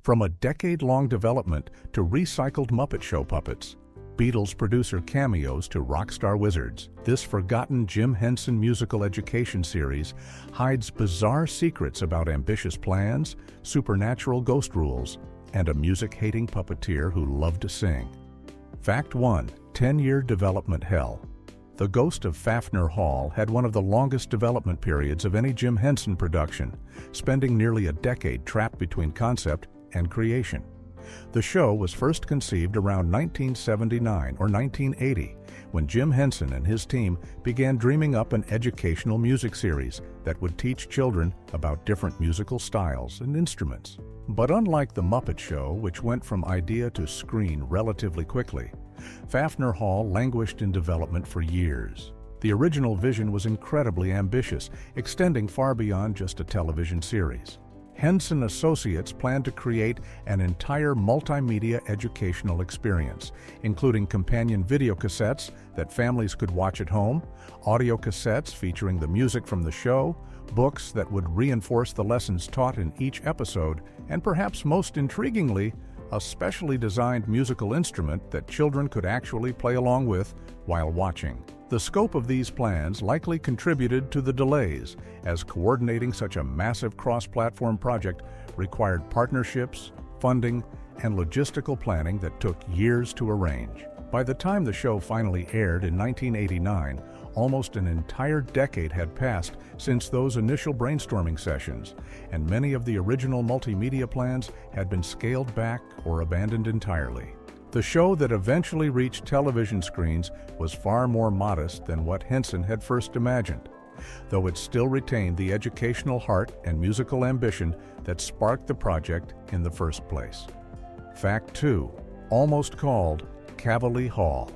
From a decade-long development to recycled Muppet Show puppets, Beatles producer cameos to rock star wizards, this forgotten Jim Henson musical education series hides bizarre secrets about ambitious plans, supernatural ghost rules, and a music-hating puppeteer who loved to sing. Fact 1. 10-year development hell. The Ghost of Faffner Hall had one of the longest development periods of any Jim Henson production, spending nearly a decade trapped between concept and creation. The show was first conceived around 1979 or 1980, when Jim Henson and his team began dreaming up an educational music series that would teach children about different musical styles and instruments. But unlike The Muppet Show, which went from idea to screen relatively quickly, Faffner Hall languished in development for years. The original vision was incredibly ambitious, extending far beyond just a television series. Henson Associates planned to create an entire multimedia educational experience, including companion video cassettes that families could watch at home, audio cassettes featuring the music from the show, books that would reinforce the lessons taught in each episode, and perhaps most intriguingly, a specially designed musical instrument that children could actually play along with while watching. The scope of these plans likely contributed to the delays, as coordinating such a massive cross-platform project required partnerships, funding, and logistical planning that took years to arrange. By the time the show finally aired in 1989, almost an entire decade had passed since those initial brainstorming sessions, and many of the original multimedia plans had been scaled back or abandoned entirely. The show that eventually reached television screens was far more modest than what Henson had first imagined, though it still retained the educational heart and musical ambition that sparked the project in the first place. Fact 2. Almost called Cavalier Hall.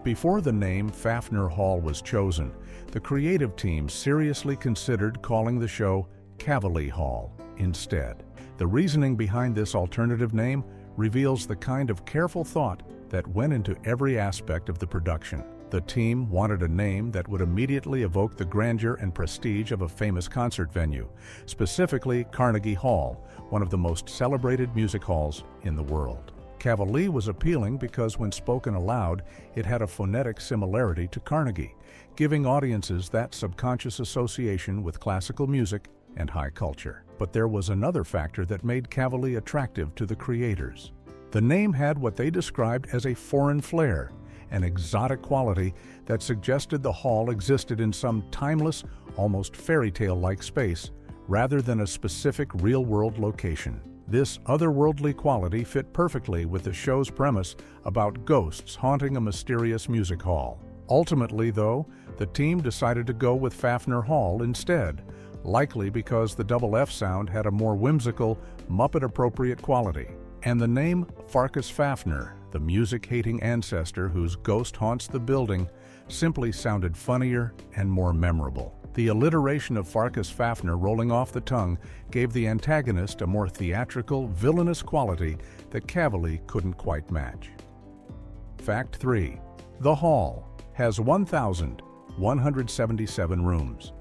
Before the name Faffner Hall was chosen, the creative team seriously considered calling the show Cavalier Hall instead. The reasoning behind this alternative name reveals the kind of careful thought that went into every aspect of the production. The team wanted a name that would immediately evoke the grandeur and prestige of a famous concert venue, specifically Carnegie Hall, one of the most celebrated music halls in the world. Cavalier was appealing because when spoken aloud, it had a phonetic similarity to Carnegie, giving audiences that subconscious association with classical music and high culture. But there was another factor that made Cavalier attractive to the creators. The name had what they described as a foreign flair, an exotic quality that suggested the hall existed in some timeless, almost fairy tale-like space, rather than a specific real-world location. This otherworldly quality fit perfectly with the show's premise about ghosts haunting a mysterious music hall. Ultimately, though, the team decided to go with Faffner Hall instead, likely because the double F sound had a more whimsical, Muppet-appropriate quality. And the name Farkas Faffner, the music-hating ancestor whose ghost haunts the building, simply sounded funnier and more memorable. The alliteration of Farkas Faffner rolling off the tongue gave the antagonist a more theatrical, villainous quality that Cavalier couldn't quite match. Fact 3. The Hall has 1,177 rooms.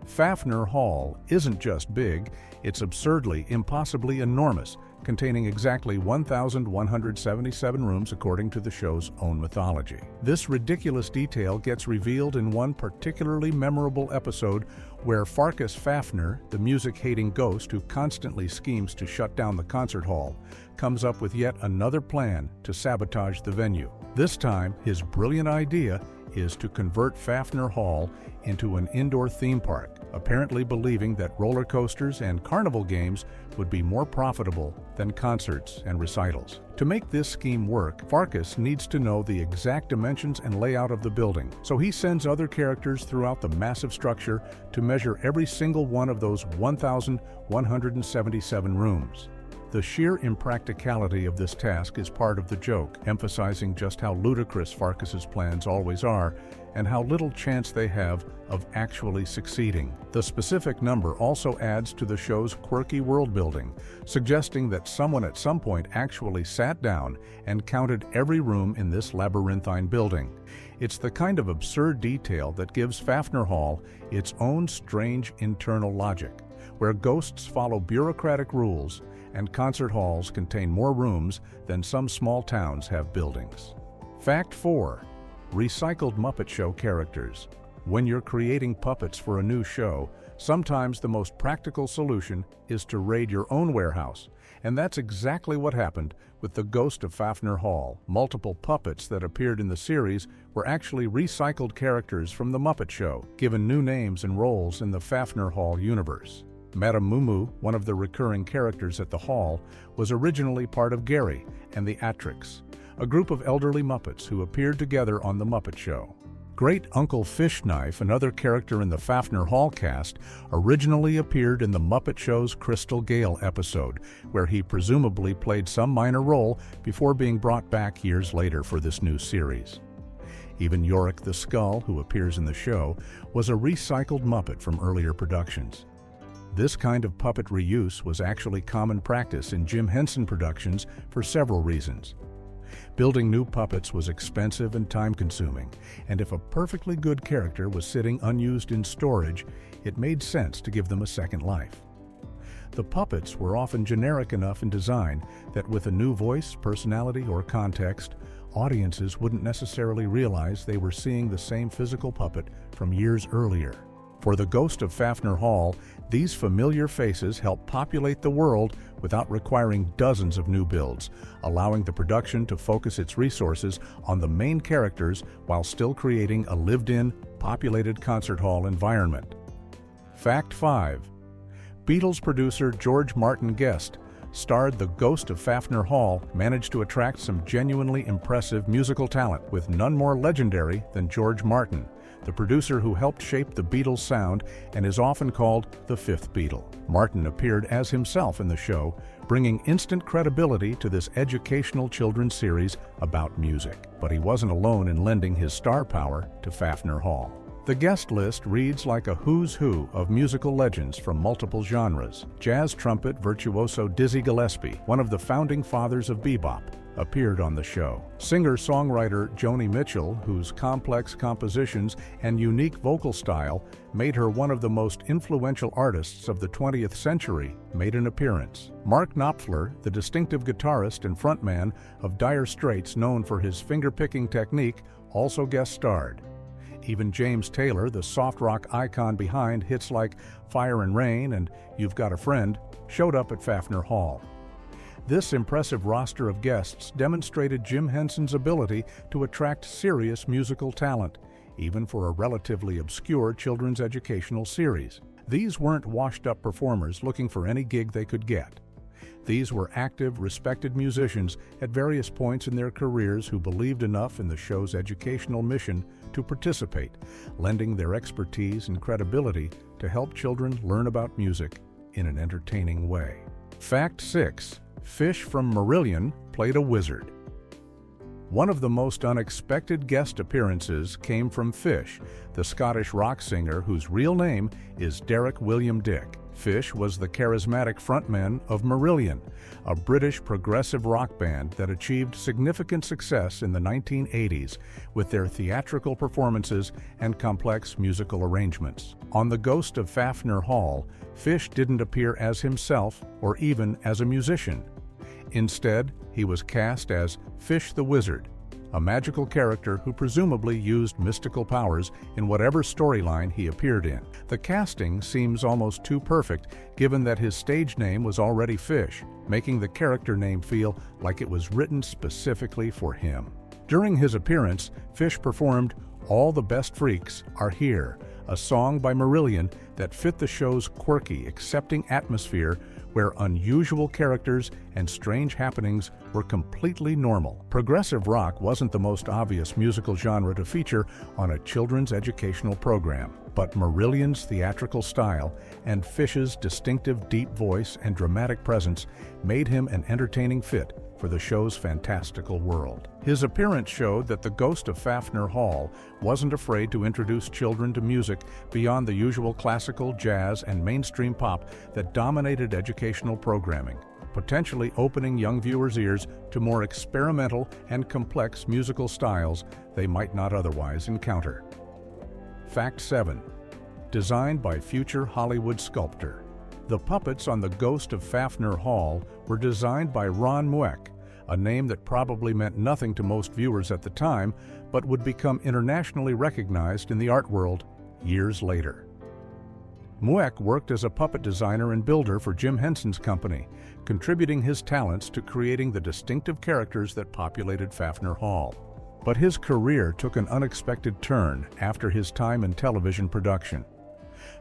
Faffner Hall isn't just big, it's absurdly, impossibly enormous, containing exactly 1,177 rooms according to the show's own mythology. This ridiculous detail gets revealed in one particularly memorable episode where Farkas Faffner, the music-hating ghost who constantly schemes to shut down the concert hall, comes up with yet another plan to sabotage the venue. This time, his brilliant idea is to convert Faffner Hall into an indoor theme park, apparently believing that roller coasters and carnival games would be more profitable than concerts and recitals. To make this scheme work, Farkas needs to know the exact dimensions and layout of the building, so he sends other characters throughout the massive structure to measure every single one of those 1,177 rooms. The sheer impracticality of this task is part of the joke, emphasizing just how ludicrous Farkas's plans always are and how little chance they have of actually succeeding. The specific number also adds to the show's quirky world building, suggesting that someone at some point actually sat down and counted every room in this labyrinthine building. It's the kind of absurd detail that gives Faffner Hall its own strange internal logic, where ghosts follow bureaucratic rules and concert halls contain more rooms than some small towns have buildings. Fact 4. Recycled Muppet Show characters. When you're creating puppets for a new show, sometimes the most practical solution is to raid your own warehouse. And that's exactly what happened with the Ghost of Faffner Hall. Multiple puppets that appeared in the series were actually recycled characters from the Muppet Show, given new names and roles in the Faffner Hall universe. Madame Moo, one of the recurring characters at the hall, was originally part of Gary and the Atrix, a group of elderly Muppets who appeared together on the Muppet Show. Great Uncle Fishknife, another character in the Faffner Hall cast, originally appeared in the Muppet Show's Crystal Gale episode, where he presumably played some minor role before being brought back years later for this new series. Even Yorick the Skull, who appears in the show, was a recycled Muppet from earlier productions. This kind of puppet reuse was actually common practice in Jim Henson productions for several reasons. Building new puppets was expensive and time-consuming, and if a perfectly good character was sitting unused in storage, it made sense to give them a second life. The puppets were often generic enough in design that with a new voice, personality, or context, audiences wouldn't necessarily realize they were seeing the same physical puppet from years earlier. For the Ghost of Faffner Hall, these familiar faces help populate the world without requiring dozens of new builds, allowing the production to focus its resources on the main characters while still creating a lived-in, populated concert hall environment. Fact 5. Beatles producer George Martin Guest starred the Ghost of Faffner Hall, managed to attract some genuinely impressive musical talent, with none more legendary than George Martin, the producer who helped shape the Beatles' sound and is often called the fifth Beatle. Martin appeared as himself in the show, bringing instant credibility to this educational children's series about music. But he wasn't alone in lending his star power to Faffner Hall. The guest list reads like a who's who of musical legends from multiple genres. Jazz trumpet virtuoso Dizzy Gillespie, one of the founding fathers of bebop, appeared on the show. Singer-songwriter Joni Mitchell, whose complex compositions and unique vocal style made her one of the most influential artists of the 20th century, made an appearance. Mark Knopfler, the distinctive guitarist and frontman of Dire Straits known for his finger-picking technique, also guest-starred. Even James Taylor, the soft rock icon behind hits like Fire and Rain and You've Got a Friend, showed up at Faffner Hall. This impressive roster of guests demonstrated Jim Henson's ability to attract serious musical talent, even for a relatively obscure children's educational series. These weren't washed-up performers looking for any gig they could get. These were active, respected musicians at various points in their careers who believed enough in the show's educational mission to participate, lending their expertise and credibility to help children learn about music in an entertaining way. Fact 6. Fish from Marillion played a wizard. One of the most unexpected guest appearances came from Fish, the Scottish rock singer whose real name is Derek William Dick. Fish was the charismatic frontman of Marillion, a British progressive rock band that achieved significant success in the 1980s with their theatrical performances and complex musical arrangements. On The Ghost of Faffner Hall, Fish didn't appear as himself or even as a musician. Instead, he was cast as Fish the Wizard, a magical character who presumably used mystical powers in whatever storyline he appeared in. The casting seems almost too perfect, given that his stage name was already Fish, making the character name feel like it was written specifically for him. During his appearance, Fish performed All the Best Freaks Are Here, a song by Marillion that fit the show's quirky, accepting atmosphere where unusual characters and strange happenings were completely normal. Progressive rock wasn't the most obvious musical genre to feature on a children's educational program, but Marillion's theatrical style and Fish's distinctive deep voice and dramatic presence made him an entertaining fit for the show's fantastical world. His appearance showed that the Ghost of Faffner Hall wasn't afraid to introduce children to music beyond the usual classical, jazz, and mainstream pop that dominated educational programming, potentially opening young viewers' ears to more experimental and complex musical styles they might not otherwise encounter. Fact 7. Designed by future Hollywood sculptor. The puppets on the Ghost of Faffner Hall were designed by Ron Mueck, a name that probably meant nothing to most viewers at the time, but would become internationally recognized in the art world years later. Mueck worked as a puppet designer and builder for Jim Henson's company, contributing his talents to creating the distinctive characters that populated Faffner Hall. But his career took an unexpected turn after his time in television production.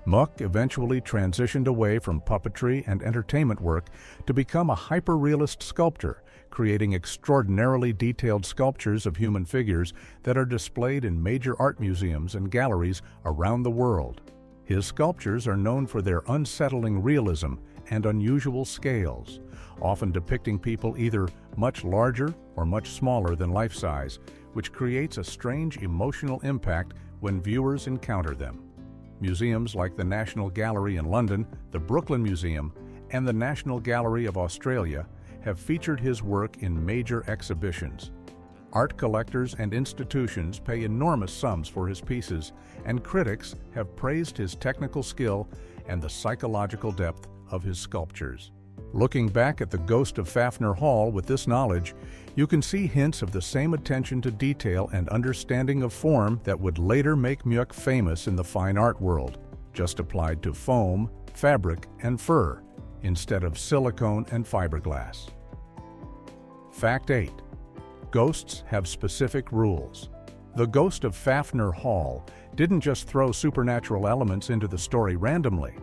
Mueck eventually transitioned away from puppetry and entertainment work to become a hyper-realist sculptor, creating extraordinarily detailed sculptures of human figures that are displayed in major art museums and galleries around the world. His sculptures are known for their unsettling realism and unusual scales, often depicting people either much larger or much smaller than life-size, which creates a strange emotional impact when viewers encounter them. Museums like the National Gallery in London, the Brooklyn Museum, and the National Gallery of Australia have featured his work in major exhibitions. Art collectors and institutions pay enormous sums for his pieces, and critics have praised his technical skill and the psychological depth of his sculptures. Looking back at the Ghost of Faffner Hall with this knowledge, you can see hints of the same attention to detail and understanding of form that would later make Mueck famous in the fine art world, just applied to foam, fabric, and fur, instead of silicone and fiberglass. Fact 8. Ghosts have specific rules. The Ghost of Faffner Hall didn't just throw supernatural elements into the story randomly.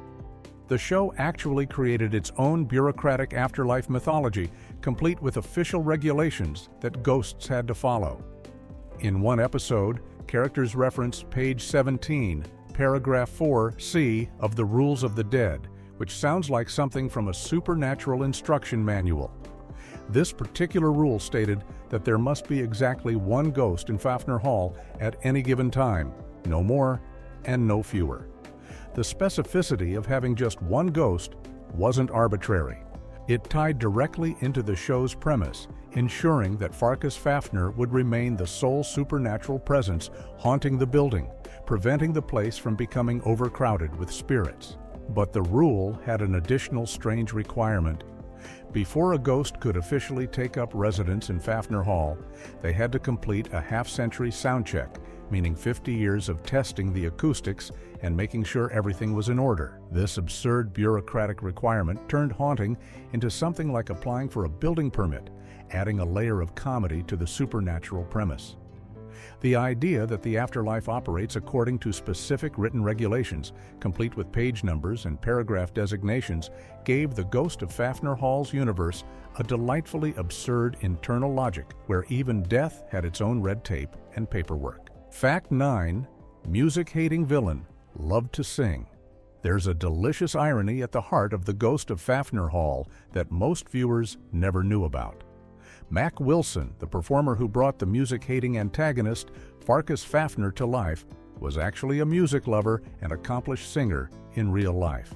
The show actually created its own bureaucratic afterlife mythology, complete with official regulations that ghosts had to follow. In one episode, characters reference page 17, paragraph 4c of the Rules of the Dead, which sounds like something from a supernatural instruction manual. This particular rule stated that there must be exactly one ghost in Faffner Hall at any given time, no more and no fewer. The specificity of having just one ghost wasn't arbitrary. It tied directly into the show's premise, ensuring that Farkas Faffner would remain the sole supernatural presence haunting the building, preventing the place from becoming overcrowded with spirits. But the rule had an additional strange requirement. Before a ghost could officially take up residence in Faffner Hall, they had to complete a half-century sound check, meaning 50 years of testing the acoustics and making sure everything was in order. This absurd bureaucratic requirement turned haunting into something like applying for a building permit, adding a layer of comedy to the supernatural premise. The idea that the afterlife operates according to specific written regulations, complete with page numbers and paragraph designations, gave the Ghost of Faffner Hall's universe a delightfully absurd internal logic where even death had its own red tape and paperwork. Fact 9. Music-hating villain loved to sing. There's a delicious irony at the heart of the Ghost of Faffner Hall that most viewers never knew about. Mac Wilson, the performer who brought the music-hating antagonist Farkas Faffner to life, was actually a music lover and accomplished singer in real life.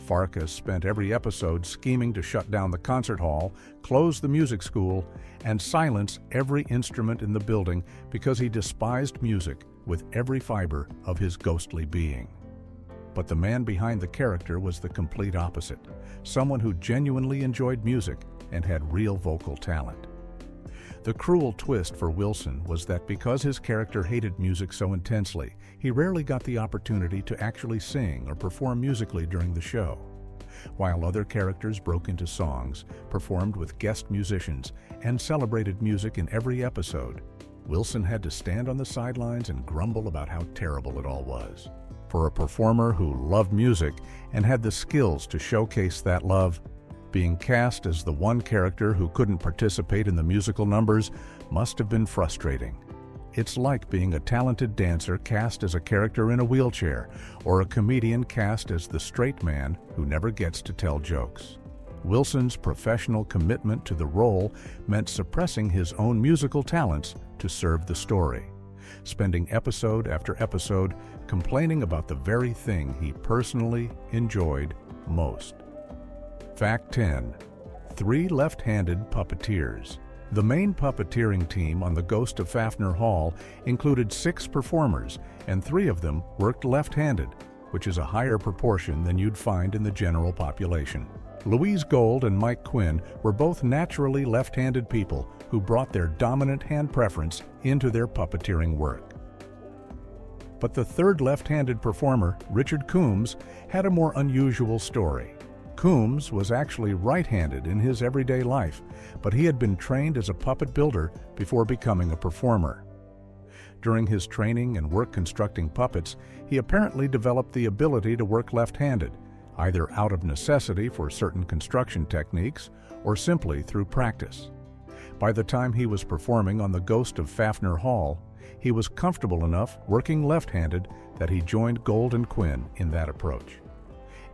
Farkas spent every episode scheming to shut down the concert hall, close the music school, and silence every instrument in the building because he despised music with every fiber of his ghostly being. But the man behind the character was the complete opposite, someone who genuinely enjoyed music and had real vocal talent. The cruel twist for Wilson was that because his character hated music so intensely, he rarely got the opportunity to actually sing or perform musically during the show. While other characters broke into songs, performed with guest musicians, and celebrated music in every episode, Wilson had to stand on the sidelines and grumble about how terrible it all was. For a performer who loved music and had the skills to showcase that love, being cast as the one character who couldn't participate in the musical numbers must have been frustrating. It's like being a talented dancer cast as a character in a wheelchair, or a comedian cast as the straight man who never gets to tell jokes. Wilson's professional commitment to the role meant suppressing his own musical talents to serve the story, spending episode after episode complaining about the very thing he personally enjoyed most. Fact 10. 3 left-handed puppeteers. The main puppeteering team on the Ghost of Faffner Hall included 6 performers, and 3 of them worked left-handed, which is a higher proportion than you'd find in the general population. Louise Gold and Mike Quinn were both naturally left-handed people who brought their dominant hand preference into their puppeteering work. But the third left-handed performer, Richard Coombs, had a more unusual story. Coombs was actually right-handed in his everyday life, but he had been trained as a puppet builder before becoming a performer. During his training and work constructing puppets, he apparently developed the ability to work left-handed, either out of necessity for certain construction techniques or simply through practice. By the time he was performing on the Ghost of Faffner Hall, he was comfortable enough working left-handed that he joined Gold and Quinn in that approach.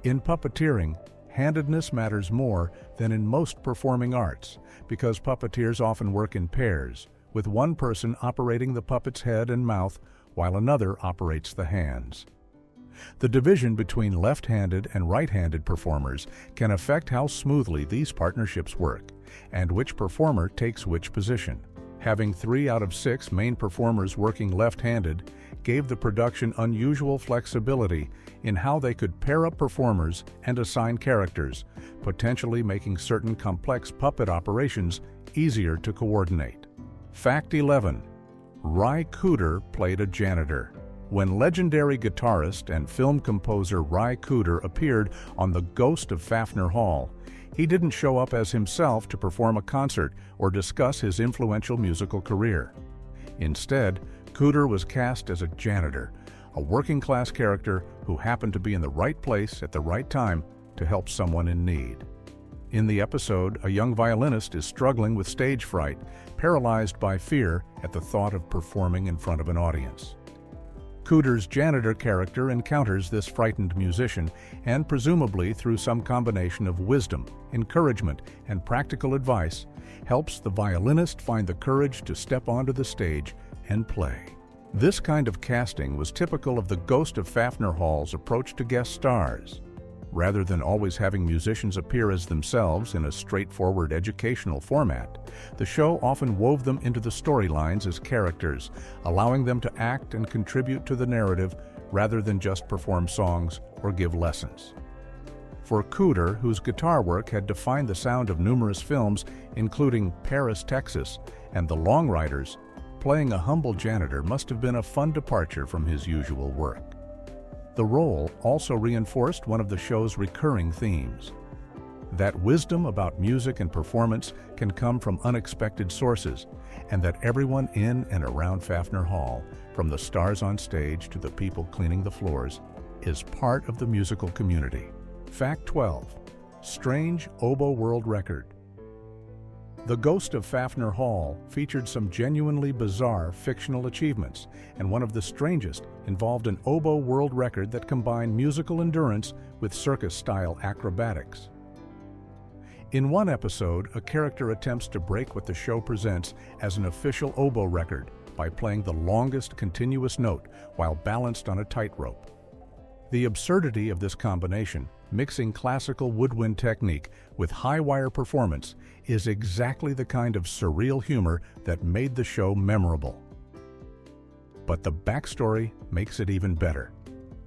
In puppeteering, handedness matters more than in most performing arts because puppeteers often work in pairs, with one person operating the puppet's head and mouth while another operates the hands. The division between left-handed and right-handed performers can affect how smoothly these partnerships work and which performer takes which position. Having 3 out of 6 main performers working left-handed gave the production unusual flexibility in how they could pair up performers and assign characters, potentially making certain complex puppet operations easier to coordinate. Fact 11. Ry Cooder played a janitor. When legendary guitarist and film composer Ry Cooder appeared on The Ghost of Faffner Hall, he didn't show up as himself to perform a concert or discuss his influential musical career. Instead, Cooder was cast as a janitor, a working-class character who happened to be in the right place at the right time to help someone in need. In the episode, a young violinist is struggling with stage fright, paralyzed by fear at the thought of performing in front of an audience. Cooder's janitor character encounters this frightened musician and, presumably through some combination of wisdom, encouragement, and practical advice, helps the violinist find the courage to step onto the stage and play. This kind of casting was typical of the Ghost of Faffner Hall's approach to guest stars. Rather than always having musicians appear as themselves in a straightforward educational format, the show often wove them into the storylines as characters, allowing them to act and contribute to the narrative rather than just perform songs or give lessons. For Cooder, whose guitar work had defined the sound of numerous films, including Paris, Texas, and The Long Riders, playing a humble janitor must have been a fun departure from his usual work. The role also reinforced one of the show's recurring themes: that wisdom about music and performance can come from unexpected sources, and that everyone in and around Faffner Hall, from the stars on stage to the people cleaning the floors, is part of the musical community. Fact 12. Strange Oboe World Record. The Ghost of Faffner Hall featured some genuinely bizarre fictional achievements, and one of the strangest involved an oboe world record that combined musical endurance with circus-style acrobatics. In one episode, a character attempts to break what the show presents as an official oboe record by playing the longest continuous note while balanced on a tightrope. The absurdity of this combination, mixing classical woodwind technique with high-wire performance, is exactly the kind of surreal humor that made the show memorable. But the backstory makes it even better.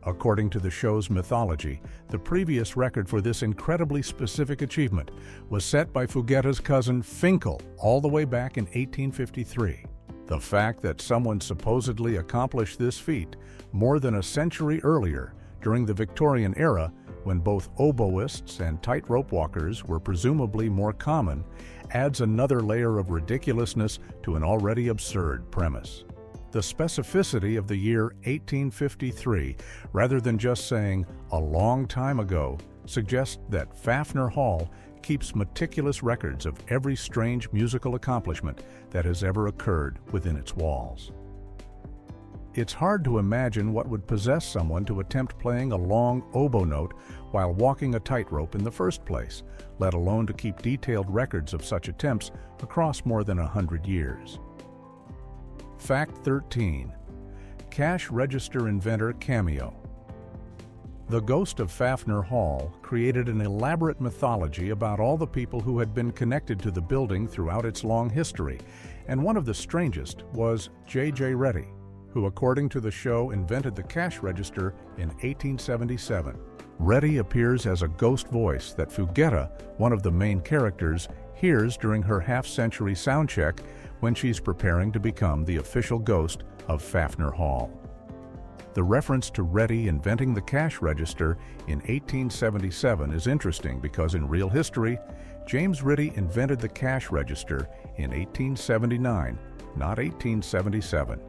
According to the show's Mythology, the previous record for this incredibly specific achievement was set by Fugetta's cousin Finkel all the way back in 1853. The fact that someone supposedly accomplished this feat more than a century earlier, during the Victorian era, when both oboists and tightrope walkers were presumably more common, adds another layer of ridiculousness to an already absurd premise. The specificity of the year 1853, rather than just saying "a long time ago," suggests that Faffner Hall keeps meticulous records of every strange musical accomplishment that has ever occurred within its walls. It's hard to imagine what would possess someone to attempt playing a long oboe note while walking a tightrope in the first place, let alone to keep detailed records of such attempts across more than 100 years. Fact 13. Cash register inventor cameo. The Ghost of Faffner Hall created an elaborate mythology about all the people who had been connected to the building throughout its long history, and one of the strangest was J.J. Reddy, who according to the show invented the cash register in 1877. Reddy appears as a ghost voice that Fugetta, one of the main characters, hears during her half-century sound check when she's preparing to become the official ghost of Faffner Hall. The reference to Reddy inventing the cash register in 1877 is interesting because in real history, James Reddy invented the cash register in 1879, not 1877,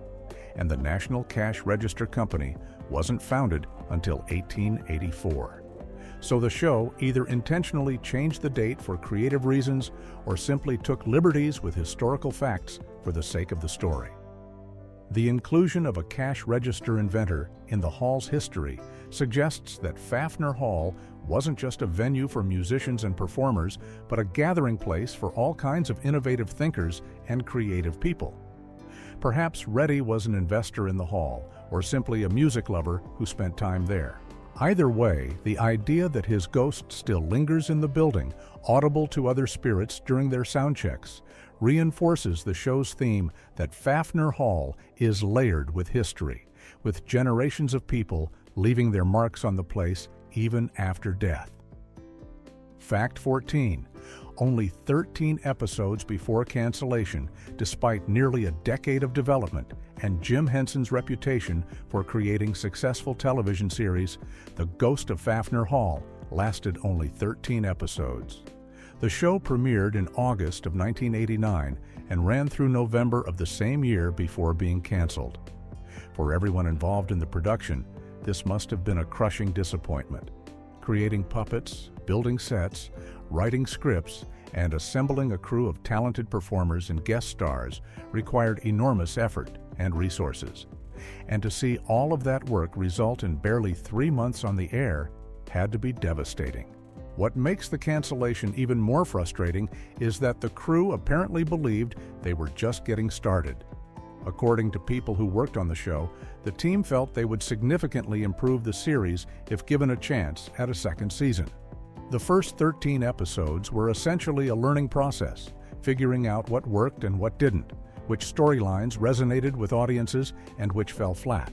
and the National Cash Register Company wasn't founded until 1884. So the show either intentionally changed the date for creative reasons or simply took liberties with historical facts for the sake of the story. The inclusion of a cash register inventor in the Hall's history suggests that Faffner Hall wasn't just a venue for musicians and performers, but a gathering place for all kinds of innovative thinkers and creative people. Perhaps Reddy was an investor in the Hall, or simply a music lover who spent time there. Either way, the idea that his ghost still lingers in the building, audible to other spirits during their sound checks, reinforces the show's theme that Faffner Hall is layered with history, with generations of people leaving their marks on the place even after death. Fact 14. Only 13 episodes before cancellation, despite nearly a decade of development and Jim Henson's reputation for creating successful television series, The Ghost of Faffner Hall lasted only 13 episodes. The show premiered in August of 1989 and ran through November of the same year before being canceled. For everyone involved in the production, this must have been a crushing disappointment. Creating puppets, building sets, writing scripts, and assembling a crew of talented performers and guest stars required enormous effort and resources. And to see all of that work result in barely 3 months on the air had to be devastating. What makes the cancellation even more frustrating is that the crew apparently believed they were just getting started. According to people who worked on the show, the team felt they would significantly improve the series if given a chance at a second season. The first 13 episodes were essentially a learning process, figuring out what worked and what didn't, which storylines resonated with audiences and which fell flat,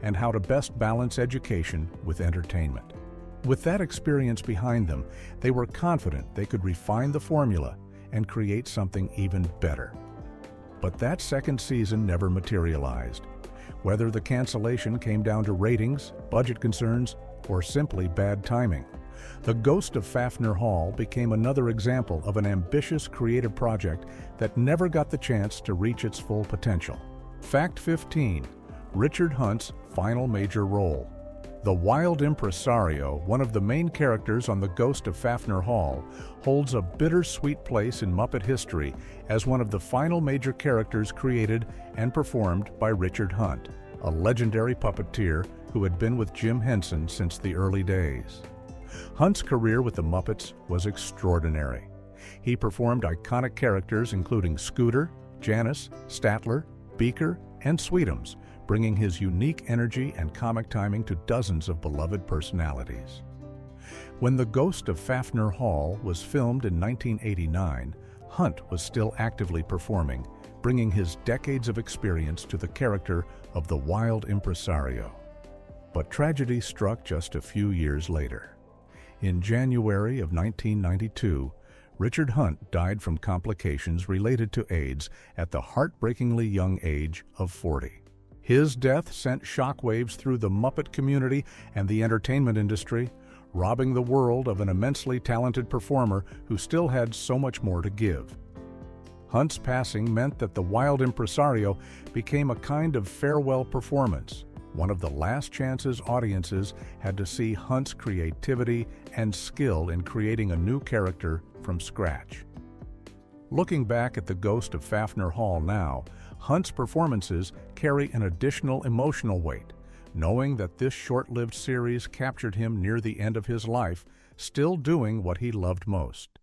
and how to best balance education with entertainment. With that experience behind them, they were confident they could refine the formula and create something even better. But that second season never materialized. Whether the cancellation came down to ratings, budget concerns, or simply bad timing, The Ghost of Faffner Hall became another example of an ambitious creative project that never got the chance to reach its full potential. Fact 15. Richard Hunt's final major role. The wild impresario, one of the main characters on The Ghost of Faffner Hall, holds a bittersweet place in Muppet history as one of the final major characters created and performed by Richard Hunt, a legendary puppeteer who had been with Jim Henson since the early days. Hunt's career with the Muppets was extraordinary. He performed iconic characters including Scooter, Janice, Statler, Beaker, and Sweetums, bringing his unique energy and comic timing to dozens of beloved personalities. When The Ghost of Faffner Hall was filmed in 1989, Hunt was still actively performing, bringing his decades of experience to the character of the wild impresario. But tragedy struck just a few years later. In January of 1992, Richard Hunt died from complications related to AIDS at the heartbreakingly young age of 40. His death sent shockwaves through the Muppet community and the entertainment industry, robbing the world of an immensely talented performer who still had so much more to give. Hunt's passing meant that the wild impresario became a kind of farewell performance, one of the last chances audiences had to see Hunt's creativity and skill in creating a new character from scratch. Looking back at The Ghost of Faffner Hall now, Hunt's performances carry an additional emotional weight, knowing that this short-lived series captured him near the end of his life, still doing what he loved most.